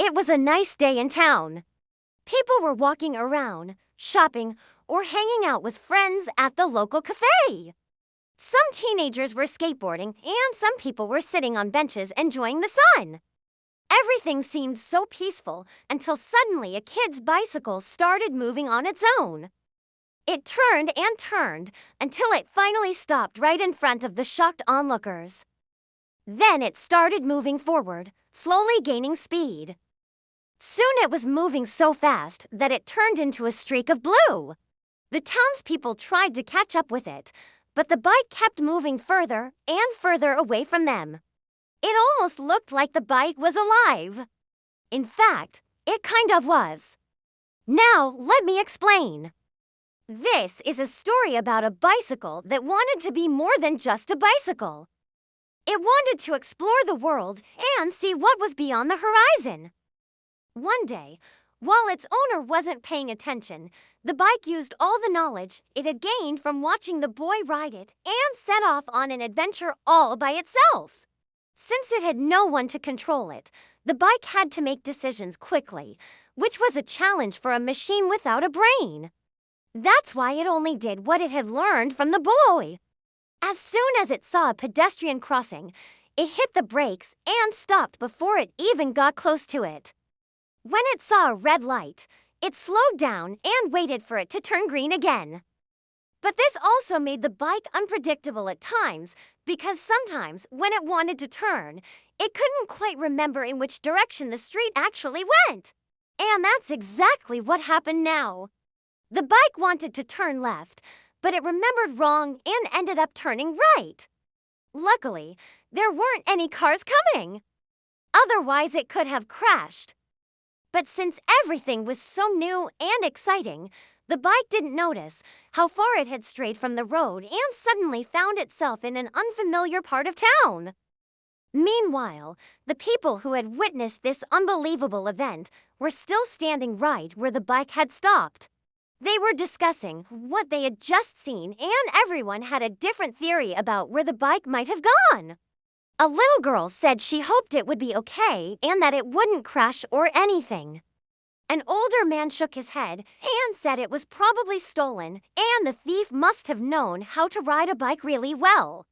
It was a nice day in town. People were walking around, shopping, or hanging out with friends at the local cafe. Some teenagers were skateboarding, and some people were sitting on benches enjoying the sun. Everything seemed so peaceful until suddenly a kid's bicycle started moving on its own. It turned and turned until it finally stopped right in front of the shocked onlookers. Then it started moving forward, slowly gaining speed. Soon it was moving so fast that it turned into a streak of blue. The townspeople tried to catch up with it, but the bike kept moving further and further away from them. It almost looked like the bike was alive. In fact, it kind of was. Now, let me explain. This is a story about a bicycle that wanted to be more than just a bicycle. It wanted to explore the world and see what was beyond the horizon. One day, while its owner wasn't paying attention, the bike used all the knowledge it had gained from watching the boy ride it and set off on an adventure all by itself. Since it had no one to control it, the bike had to make decisions quickly, which was a challenge for a machine without a brain. That's why it only did what it had learned from the boy. As soon as it saw a pedestrian crossing, it hit the brakes and stopped before it even got close to it. When it saw a red light, it slowed down and waited for it to turn green again. But this also made the bike unpredictable at times because sometimes when it wanted to turn, it couldn't quite remember in which direction the street actually went. And that's exactly what happened now. The bike wanted to turn left, but it remembered wrong and ended up turning right. Luckily, there weren't any cars coming. Otherwise, it could have crashed. But since everything was so new and exciting, the bike didn't notice how far it had strayed from the road and suddenly found itself in an unfamiliar part of town. Meanwhile, the people who had witnessed this unbelievable event were still standing right where the bike had stopped. They were discussing what they had just seen, and everyone had a different theory about where the bike might have gone. A little girl said she hoped it would be okay and that it wouldn't crash or anything. An older man shook his head and said it was probably stolen and the thief must have known how to ride a bike really well.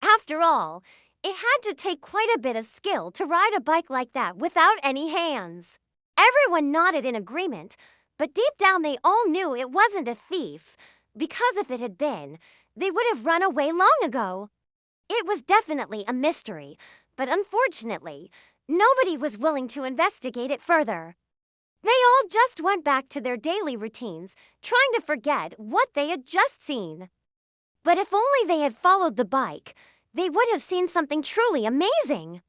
After all, it had to take quite a bit of skill to ride a bike like that without any hands. Everyone nodded in agreement, but deep down they all knew it wasn't a thief, because if it had been, they would have run away long ago. It was definitely a mystery, but unfortunately, nobody was willing to investigate it further. They all just went back to their daily routines, trying to forget what they had just seen. But if only they had followed the bike, they would have seen something truly amazing.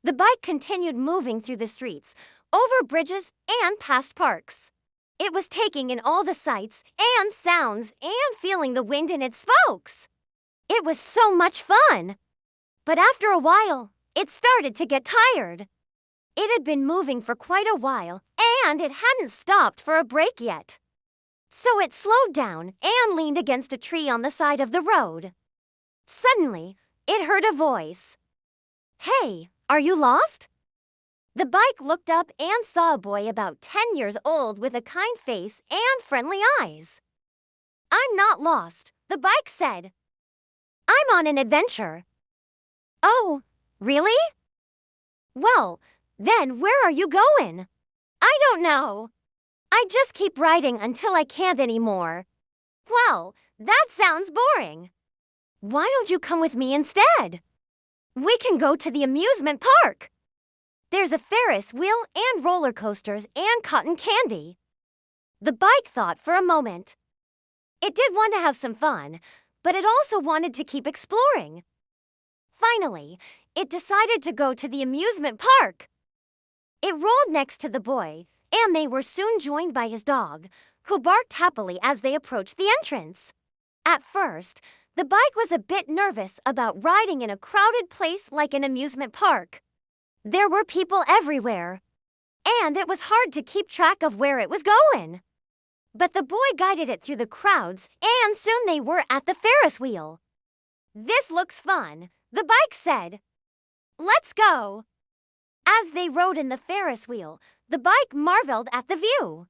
The bike continued moving through the streets, over bridges, and past parks. It was taking in all the sights and sounds and feeling the wind in its spokes. It was so much fun. But after a while, it started to get tired. It had been moving for quite a while, and it hadn't stopped for a break yet. So it slowed down and leaned against a tree on the side of the road. Suddenly, it heard a voice. "Hey, are you lost?" The bike looked up and saw a boy about 10 years old with a kind face and friendly eyes. "I'm not lost," the bike said. "I'm on an adventure." "Oh, really? Well, then where are you going?" "I don't know. I just keep riding until I can't anymore." "Well, that sounds boring. Why don't you come with me instead? We can go to the amusement park. There's a Ferris wheel and roller coasters and cotton candy." The bike thought for a moment. It did want to have some fun, but it also wanted to keep exploring. Finally, it decided to go to the amusement park. It rolled next to the boy, and they were soon joined by his dog, who barked happily as they approached the entrance. At first, the bike was a bit nervous about riding in a crowded place like an amusement park. There were people everywhere, and it was hard to keep track of where it was going. But the boy guided it through the crowds, and soon they were at the Ferris wheel. "This looks fun," the bike said. "Let's go." As they rode in the Ferris wheel, the bike marveled at the view.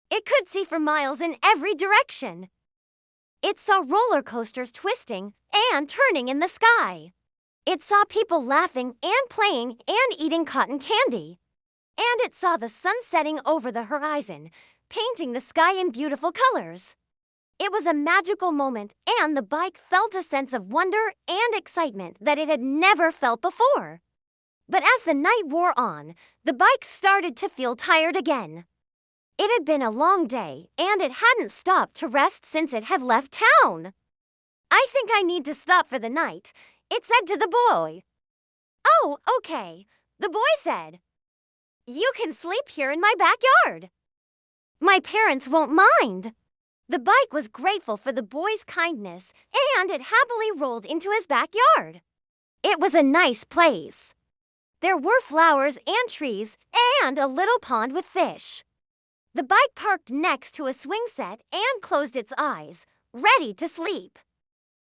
It could see for miles in every direction. It saw roller coasters twisting and turning in the sky. It saw people laughing and playing and eating cotton candy. And it saw the sun setting over the horizon, painting the sky in beautiful colors. It was a magical moment, and the bike felt a sense of wonder and excitement that it had never felt before. But as the night wore on, the bike started to feel tired again. It had been a long day, and it hadn't stopped to rest since it had left town. "I think I need to stop for the night," it said to the boy. "Oh, okay," the boy said. "You can sleep here in my backyard. My parents won't mind." The bike was grateful for the boy's kindness, and it happily rolled into his backyard. It was a nice place. There were flowers and trees and a little pond with fish. The bike parked next to a swing set and closed its eyes, ready to sleep.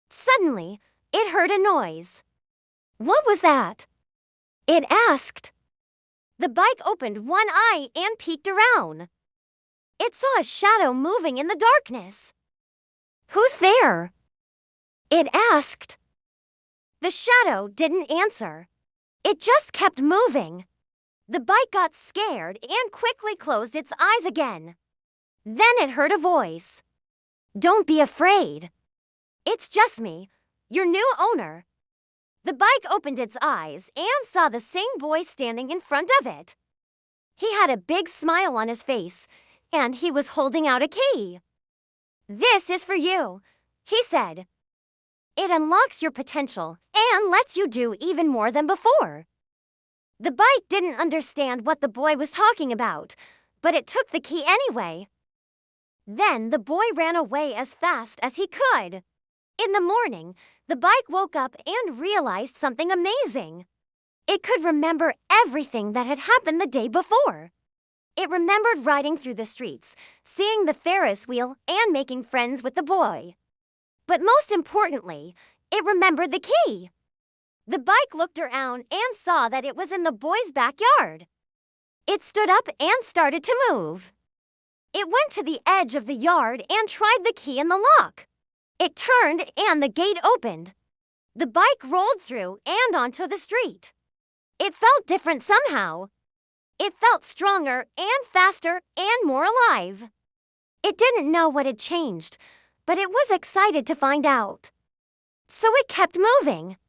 Suddenly, it heard a noise. "What was that?" it asked. The bike opened one eye and peeked around. It saw a shadow moving in the darkness. "Who's there?" it asked. The shadow didn't answer. It just kept moving. The bike got scared and quickly closed its eyes again. Then it heard a voice. "Don't be afraid. It's just me, your new owner." The bike opened its eyes and saw the same boy standing in front of it. He had a big smile on his face, and he was holding out a key. "This is for you," he said. "It unlocks your potential and lets you do even more than before." The bike didn't understand what the boy was talking about, but it took the key anyway. Then the boy ran away as fast as he could. In the morning, the bike woke up and realized something amazing. It could remember everything that had happened the day before. It remembered riding through the streets, seeing the Ferris wheel, and making friends with the boy. But most importantly, it remembered the key. The bike looked around and saw that it was in the boy's backyard. It stood up and started to move. It went to the edge of the yard and tried the key in the lock. It turned and the gate opened. The bike rolled through and onto the street. It felt different somehow. It felt stronger and faster and more alive. It didn't know what had changed, but it was excited to find out. So it kept moving.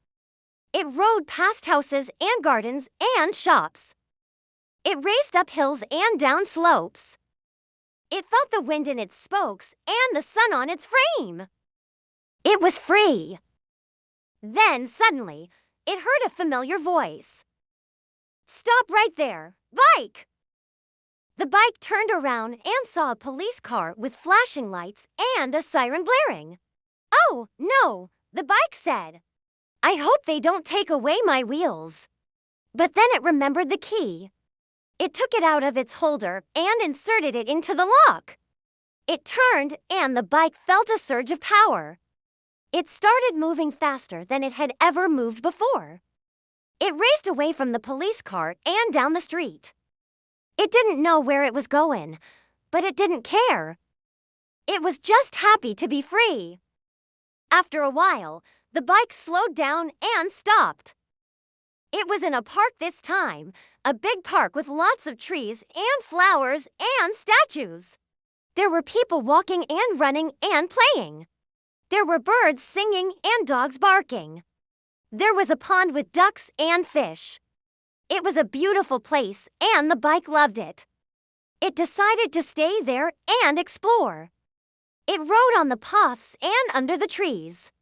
It rode past houses and gardens and shops. It raced up hills and down slopes. It felt the wind in its spokes and the sun on its frame. It was free. Then suddenly, it heard a familiar voice. "Stop right there, bike!" The bike turned around and saw a police car with flashing lights and a siren blaring. "Oh, no," the bike said. "I hope they don't take away my wheels." But then it remembered the key. It took it out of its holder and inserted it into the lock. It turned and the bike felt a surge of power. It started moving faster than it had ever moved before. It raced away from the police car and down the street. It didn't know where it was going, but it didn't care. It was just happy to be free. After a while, the bike slowed down and stopped. It was in a park this time, a big park with lots of trees and flowers and statues. There were people walking and running and playing. There were birds singing and dogs barking. There was a pond with ducks and fish. It was a beautiful place, and the bike loved it. It decided to stay there and explore. It rode on the paths and under the trees.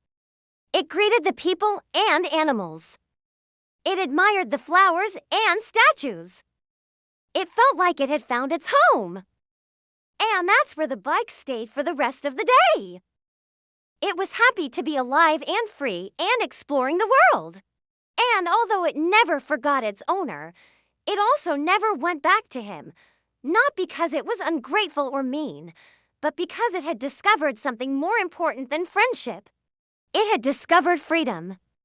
It greeted the people and animals. It admired the flowers and statues. It felt like it had found its home. And that's where the bike stayed for the rest of the day. It was happy to be alive and free and exploring the world. And although it never forgot its owner, it also never went back to him, not because it was ungrateful or mean, but because it had discovered something more important than friendship. It had discovered freedom.